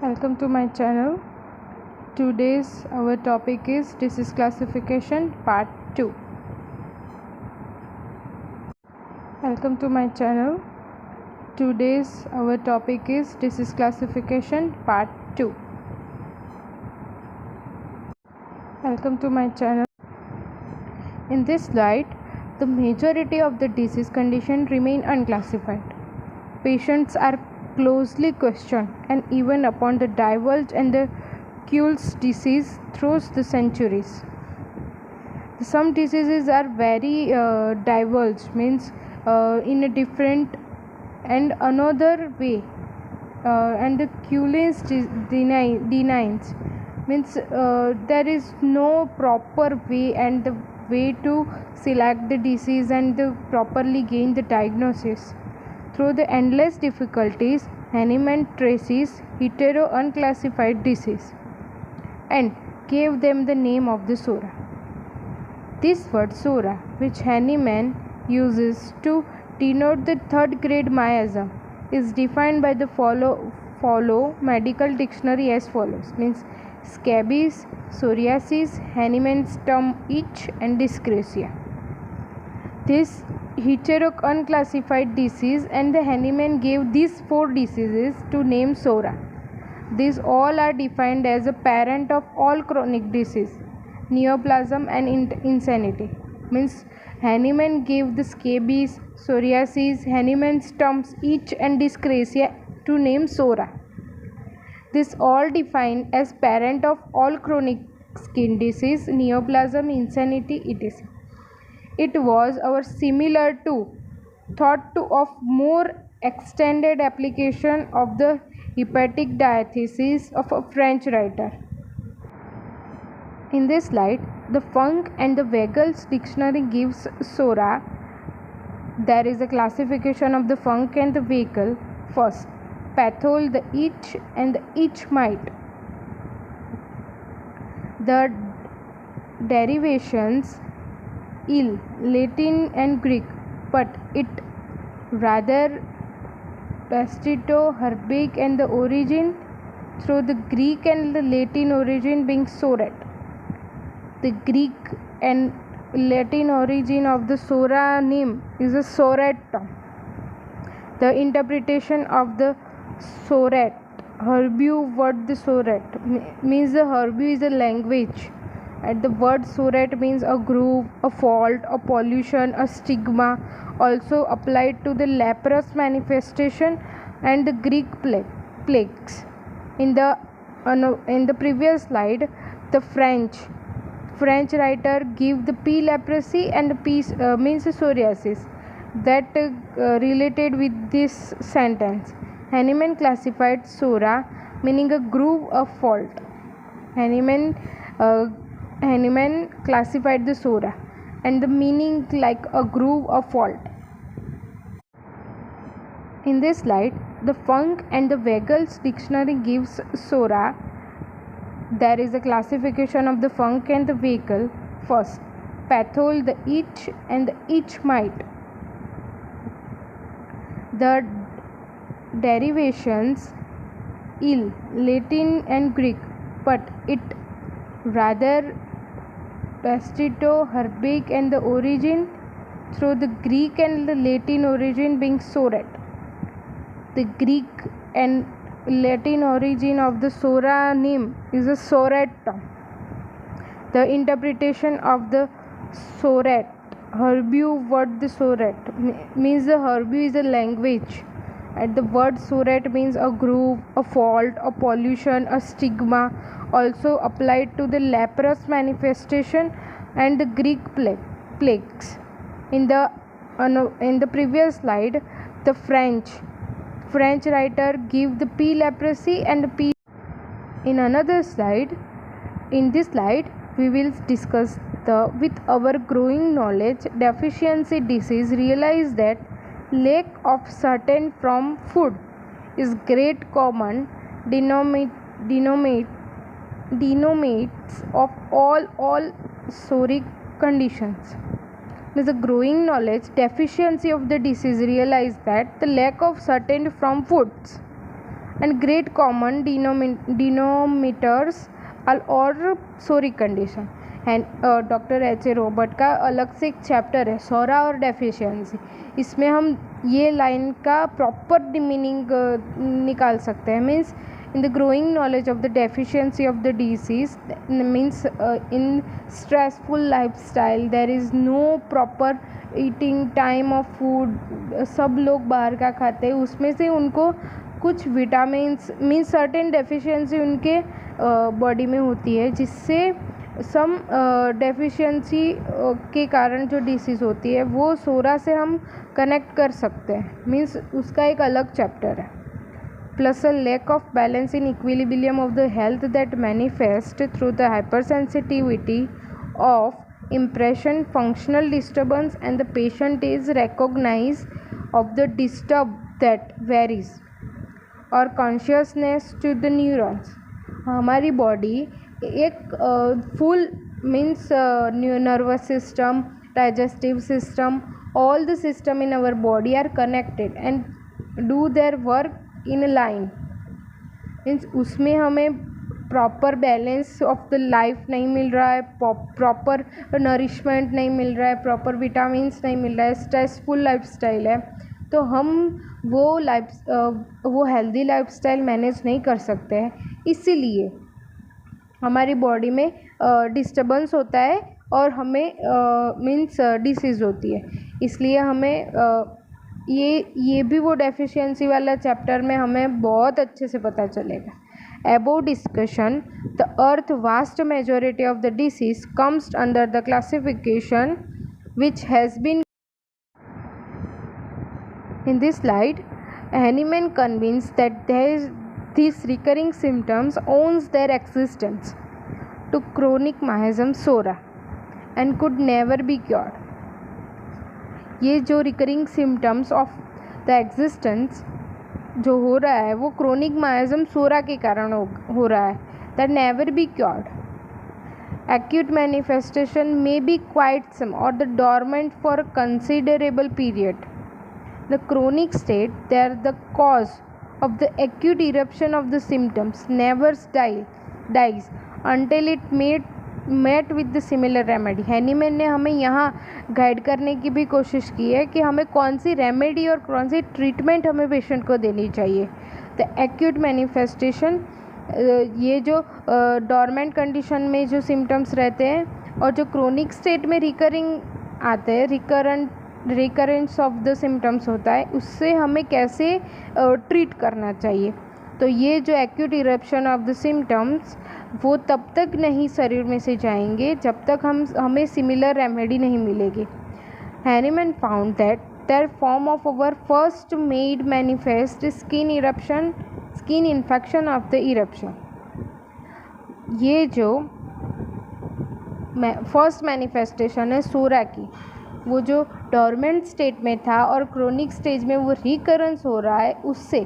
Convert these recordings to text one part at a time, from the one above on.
Welcome to my channel. Today's our topic is disease classification part 2. Welcome to my channel. Today's our topic is disease classification part 2. Welcome to my channel. In this slide, the majority of the disease condition remain unclassified. Patients are closely questioned, and even upon the divulge and the Kuhl's disease through the centuries. Some diseases are very divulged, means in a different and another way, and the Kuhl's denies, means there is no proper way and the way to select the disease and the properly gain the diagnosis. Through the endless difficulties, Hahnemann traces hetero unclassified disease and gave them the name of the SORA. This word SORA, which Hahnemann uses to denote the third grade miasm, is defined by the follow medical dictionary as follows, means scabies, psoriasis, Hahnemann's term itch and dyscrasia. This hetero unclassified disease, and the Hahnemann gave these 4 diseases to name SORA. These all are defined as a parent of all chronic disease, neoplasm and insanity. Means Hahnemann gave the scabies, psoriasis, Hahnemann's terms itch and dyscrasia to name SORA. This all defined as parent of all chronic skin disease, neoplasm, insanity, etc. It was thought to of more extended application of the hepatic diathesis of a French writer. In this slide, the Funk and the Weigel's dictionary gives SORA. There is a classification of the Funk and the Weigel. First, pathol, the itch and the itch mite. The derivations ill, Latin and Greek, but it rather pastito, herbic, and the origin through the Greek and the Latin origin being soret. The Greek and Latin origin of the SORA name is a soret term. The interpretation of the soret, Herbiu word the soret means the Herbiu is a language. And the word soret means a groove, a fault, a pollution, a stigma, also applied to the leprous manifestation and the Greek plagues. In the previous slide, the French writer give the P leprosy and P means psoriasis that related with this sentence. Hahnemann classified SORA meaning a groove, a fault. Hahnemann classified the SORA and the meaning like a groove or fault. In this slide, the Funk and the Weigel's dictionary gives SORA. There is a classification of the Funk and the Weigel. First, pathol, the itch and the itch mite. The derivations ill, Latin and Greek, but it rather pastito, herbic, and the origin through the Greek and the Latin origin being soret. The Greek and Latin origin of the SORA name is a soret term. The interpretation of the soret, Herbiu word the soret means the Herbiu is a language. And the word soret means a groove, a fault, a pollution, a stigma, also applied to the leprous manifestation and the Greek plagues. In the previous slide, the French writer give the P leprosy and P. In another slide, in this slide, we will discuss with our growing knowledge deficiency disease. Realize that lack of certain from food is great common denominates of all psoriatic conditions. With the growing knowledge deficiency of the disease, realize that the lack of certain from foods and great common denominators और सोरिक condition है। Doctor H.A. Robert का अलग से एक chapter है सोरा और deficiency. इसमें हम ये लाइन का प्रॉपर मीनिंग निकाल सकते हैं। Means in the growing knowledge of the deficiency of the disease means in stressful lifestyle there is no proper eating time of food, सब लोग बाहर का खाते हैं, उसमें से उनको कुछ विटामिन्स मीन्स सर्टेन डेफिशिएंसी उनके बॉडी में होती है, जिससे सम डेफिशिएंसी के कारण जो डिसीज़ होती है वो सोरा से हम कनेक्ट कर सकते हैं। मीन्स उसका एक अलग चैप्टर है। Plus a lack of balance in equilibrium of the health that manifest through the hypersensitivity of impression, functional disturbance, and the patient is recognized of the disturb that varies or consciousness to the neurons। हमारी body एक full means nervous system, digestive system, all the system in our body are connected and do their work in line. Means उसमें हमें proper balance of the life नहीं मिल रहा है, proper nourishment नहीं मिल रहा है, प्रॉपर विटामिन्स नहीं मिल रहा है, स्ट्रेसफुल लाइफस्टाइल है, तो हम वो हेल्दी लाइफस्टाइल मैनेज नहीं कर सकते हैं। इसीलिए हमारी बॉडी में डिस्टर्बेंस होता है और हमें मीन्स डिसीज़ होती है। इसलिए हमें ये भी वो डेफिशिएंसी वाला चैप्टर में हमें बहुत अच्छे से पता चलेगा। Above discussion the earth vast majority of the disease comes under the classification which has been in this slide. Hahnemann convinced that these recurring symptoms owes their existence to chronic miasm sora and could never be cured। ये जो recurring symptoms of the existence जो हो रहा है वो chronic मायज़म सोरा के कारण हो रहा है, that never be cured. Acute manifestation may be quite some or the dormant for a considerable period. The chronic state they are the cause of the acute eruption of the symptoms never dies until it met with the similar remedy। Hahnemann ने हमें यहाँ guide करने की भी कोशिश की है कि हमें कौन सी रेमेडी और कौन सी ट्रीटमेंट हमें पेशेंट को देनी चाहिए। द एक्यूट मैनिफेस्टेशन, ये जो डॉर्मेंट कंडीशन में जो सिम्टम्स रहते हैं और जो क्रोनिक स्टेट में रिकरिंग आते हैं, रिकरेंस ऑफ द सिम्टम्स होता है, उससे हमें कैसे ट्रीट करना चाहिए। तो ये जो acute eruption of the symptoms वो तब तक नहीं शरीर में से जाएंगे जब तक हमें सिमिलर रेमेडी नहीं मिलेगी। Hahnemann found that there form of our first made manifest skin infection of the eruption. ये जो फर्स्ट मैनिफेस्टेशन है सोरा की, वो जो डॉर्मेंट स्टेट में था और क्रोनिक स्टेज में वो रिकरेंस हो रहा है, उससे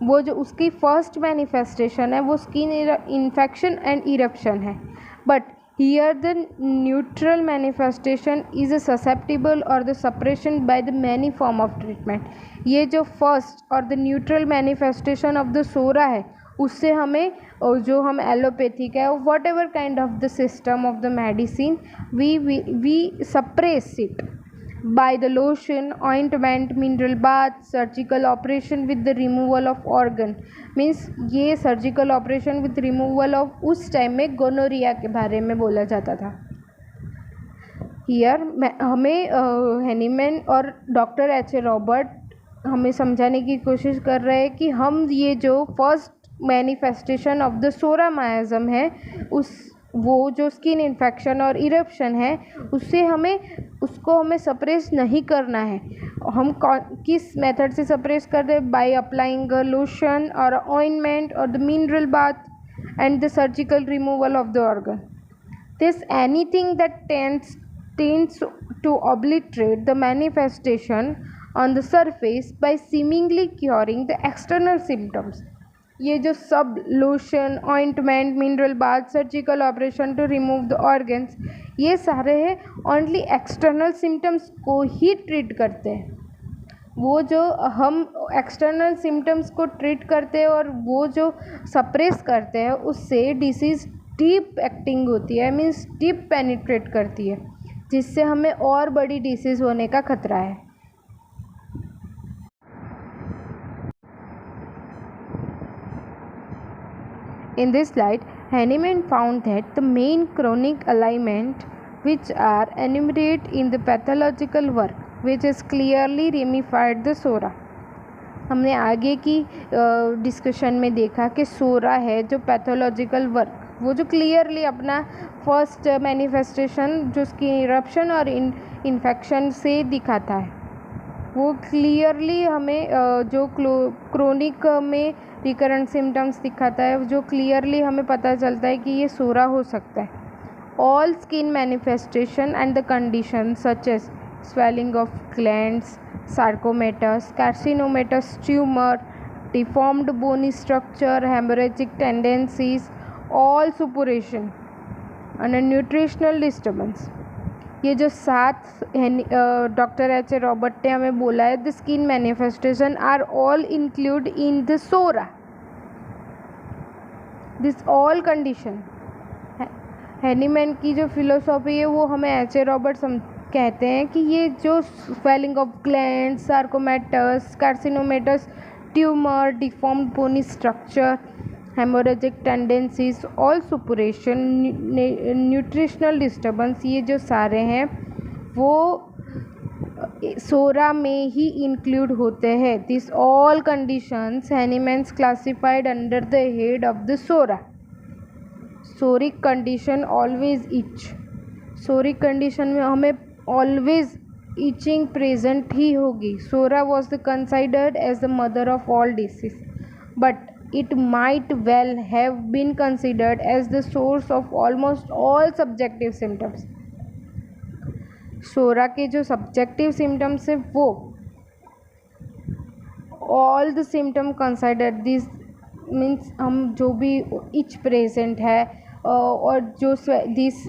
वो जो उसकी फर्स्ट मैनिफेस्टेशन है वो स्किन इन्फेक्शन एंड इरप्शन है। But here the neutral manifestation is susceptible or the suppression by the many form of treatment. ये जो first or the neutral manifestation of the psora है, उससे हमें जो हम एलोपैथिक है whatever kind of the system of the medicine we suppress it by the lotion, ointment, mineral bath, surgical operation with the removal of organ। Means ये surgical operation with removal of उस time में gonorrhoea के बारे में बोला जाता था। Here हमें हैनीमैन और डॉक्टर H.A. रॉबर्ट हमें समझाने की कोशिश कर रहे हैं कि हम ये जो फर्स्ट मैनिफेस्टेशन ऑफ द सोरा मायाज़म है, वो जो स्किन इन्फेक्शन और इरप्शन है, उसको हमें सप्रेस नहीं करना है। हम किस मेथड से सप्रेस कर दे? बाय अप्लाइंग लोशन और ऑइंटमेंट और the mineral bath and the surgical removal of the organ. This anything that tends to obliterate the manifestation on the surface by seemingly curing the external symptoms। ये जो सब lotion, ointment, mineral bath, surgical operation to remove the organs, ये सारे हैं only external symptoms को ही treat करते हैं, वो जो हम एक्सटर्नल सिम्टम्स को ट्रीट करते हैं और वो जो सप्रेस करते हैं उससे डिसीज़ डीप एक्टिंग होती है, मीन्स डीप पेनिट्रेट करती है, जिससे हमें और बड़ी डिसीज़ होने का खतरा है। In this slide, Hahnemann found that the main chronic ailments which are enumerated in the pathological work, which is clearly ramified the SORA. हमने आगे की डिस्कशन में देखा कि सोरा है जो पैथोलॉजिकल वर्क, वो जो क्लियरली अपना फर्स्ट मैनिफेस्टेशन जो उसकी इरप्शन और इन्फेक्शन से दिखाता है, वो क्लियरली हमें जो क्रोनिक में रिकरेंट सिम्टम्स दिखाता है, जो क्लियरली हमें पता चलता है कि ये सोरा हो सकता है। All skin manifestation and the condition such as swelling of glands, sarcomatous, carcinomatous tumor, deformed bony structure, hemorrhagic tendencies, all suppuration and a nutritional disturbance. ये जो 7 डॉक्टर एच ए रॉबर्ट ने हमें बोला है, the skin manifestation are all include in the psora, this all condition. Hahnemann की जो philosophy है वो हमें एच ए रॉबर्ट कहते हैं कि ये जो swelling of glands, sarcomatous, carcinomatous tumour, deformed bony structure, haemorrhagic tendencies, all suppuration, nutritional disturbance, ये जो सारे हैं वो सोरा में ही इंक्लूड होते हैं। This all conditions Hahnemann's classified under the head of the psora. Psoric condition always itch, psoric condition में हमें ऑलवेज इचिंग प्रेजेंट ही होगी। Psora was the considered as the mother of all disease, but it might well have been considered as the source of almost all subjective symptoms. सोरा के जो subjective symptoms है वो all the symptom considered, this means हम जो भी etch present है और जो दिस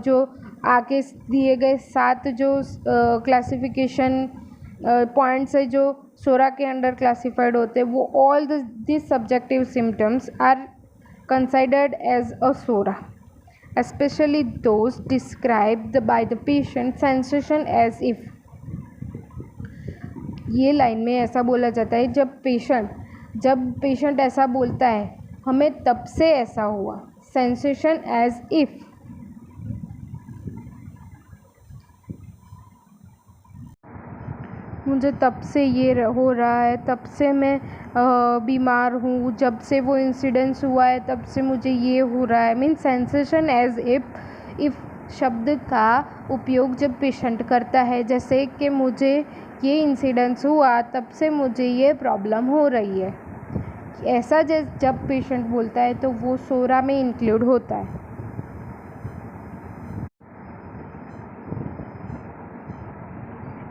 जो आगे दिए गए 7 जो क्लासिफिकेशन पॉइंट्स है जो सोरा के अंडर क्लासिफाइड होते हैं, वो all this subjective symptoms are considered as a psora, especially those described by the patient sensation as if. ये लाइन में ऐसा बोला जाता है जब पेशेंट ऐसा बोलता है हमें तब से ऐसा हुआ, सेंसेशन एज इफ। मुझे तब से ये हो रहा है, तब से मैं बीमार हूँ, जब से वो इंसिडेंस हुआ है तब से मुझे ये हो रहा है, मीन सेंसेशन एज इफ़ शब्द का उपयोग जब पेशेंट करता है, जैसे कि मुझे ये इंसिडेंस हुआ तब से मुझे ये प्रॉब्लम हो रही है, ऐसा जब पेशेंट बोलता है तो वो सोरा में इंक्लूड होता है।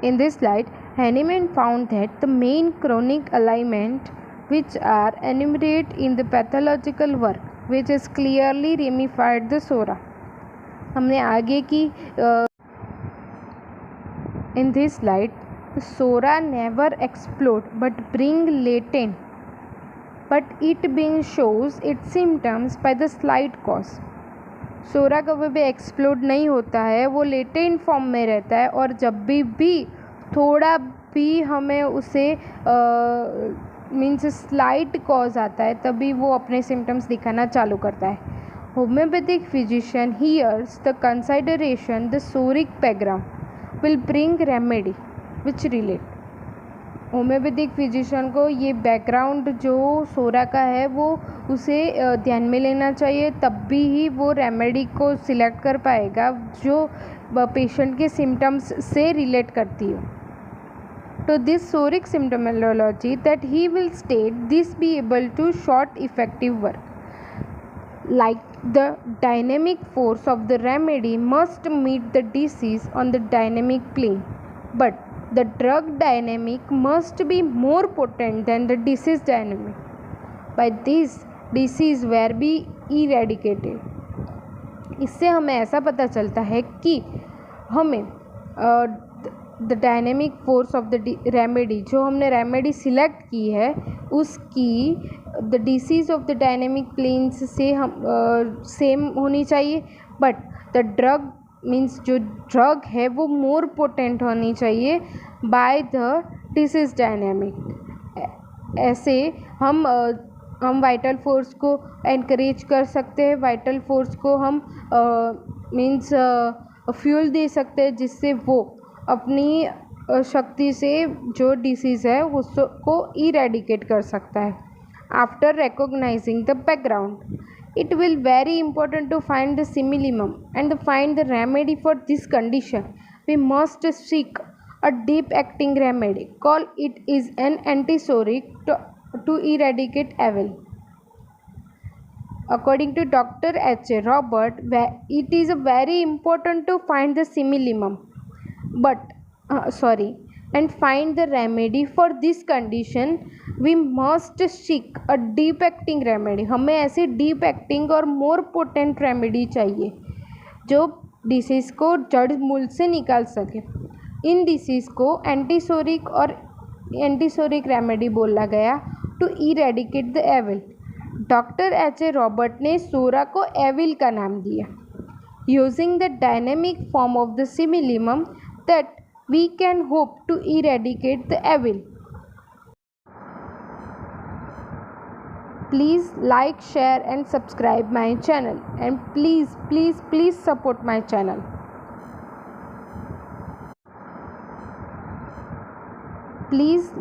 In this slide, Hahnemann found that the main chronic ailments which are enumerated in the pathological work, which is clearly ramified the SORA. हमने आगे की in this slide, the SORA never explode but bring latent, but it being shows its symptoms by the slight cause. सोरा कभी भी explode नहीं होता है, वो latent form में रहता है और जब भी थोड़ा भी हमें उसे मीन्स स्लाइट कॉज आता है तभी वो अपने सिम्टम्स दिखाना चालू करता है। Homeopathic physician hears the consideration the psoric background will bring remedy which relate. Homeopathic physician को ये बैकग्राउंड जो सोरा का है वो उसे ध्यान में लेना चाहिए, तब भी ही वो रेमेडी को सिलेक्ट कर पाएगा जो पेशेंट के सिम्टम्स से रिलेट करती हो। तो this psoric symptomatology that he will state this be able to short effective work, like the dynamic force of the remedy must meet the disease on the dynamic plane, but the drug dynamic must be more potent than the disease dynamic. By this, disease will be eradicated. इससे हमें ऐसा पता चलता है कि हमें the dynamic force of the remedy, जो हमने रेमेडी सिलेक्ट की है उसकी the disease of the dynamic planes से हम सेम होनी चाहिए, बट द ड्रग मीन्स जो ड्रग है वो मोर पोटेंट होनी चाहिए बाय द डिसीज डायनेमिक। ऐसे हम वाइटल फोर्स को एनकरेज कर सकते हैं, वाइटल फोर्स को हम मीन्स फ्यूल दे सकते हैं जिससे वो अपनी शक्ति से जो डिसीज़ है उसको इरेडिकेट कर सकता है। After recognising the background, it will very important to find the simillimum and find the remedy for this condition. We must seek a deep acting remedy, call it is an antisoric to eradicate evil. According to Dr. H.A. Robert, it is very important to find the simillimum and find the remedy for this condition. We must seek a deep acting remedy. हमें ऐसी deep acting और more potent remedy चाहिए जो disease को जड़ मूल से निकाल सके। इन डिसीज़ को एंटीसोरिक रेमेडी बोला गया to eradicate the evil. Doctor H A Robert ने सोरा को एविल का नाम दिया। Using the dynamic form of the simillimum that we can hope to eradicate the evil. Please like, share and subscribe my channel, and please support my channel. Please